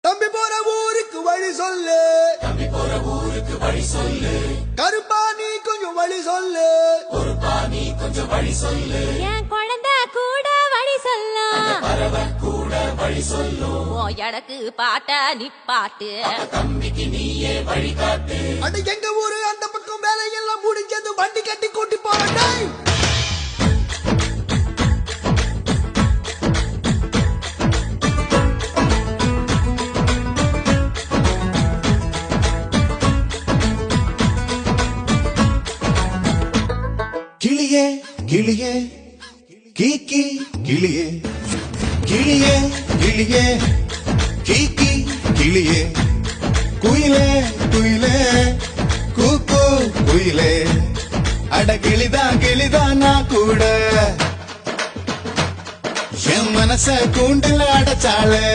தம்பி போற ஊருக்கு வழி சொல்லு, தம்பி போற ஊருக்கு வழி சொல்லு, கருப்பா நீ கொஞ்சம் வழி சொல்லு, பொறுப்பா நீ கொஞ்சம் வழி சொல்லு, என் குழந்தை கூட வழி சொல்லும், பறவை கூட வழி சொல்லும், எனக்கு பாட்ட நிப்பாட்டு, தம்பிக்கு நீயே வழிகாட்டு. அட எங்க ஊரு அந்த பக்கம் வேலையெல்லாம் முடிஞ்சது, வண்டி கட்டி கூட்டி போறேன். கிளியே கிளியே கீக்கி கிளியே, கிளியே கிளியே கீக்கி கிளியே, குயிலே குயிலே கூக்கு குயிலே, அட கிளிதான் நான் கூட என் மனச கூண்டுல அடைச்சாளே.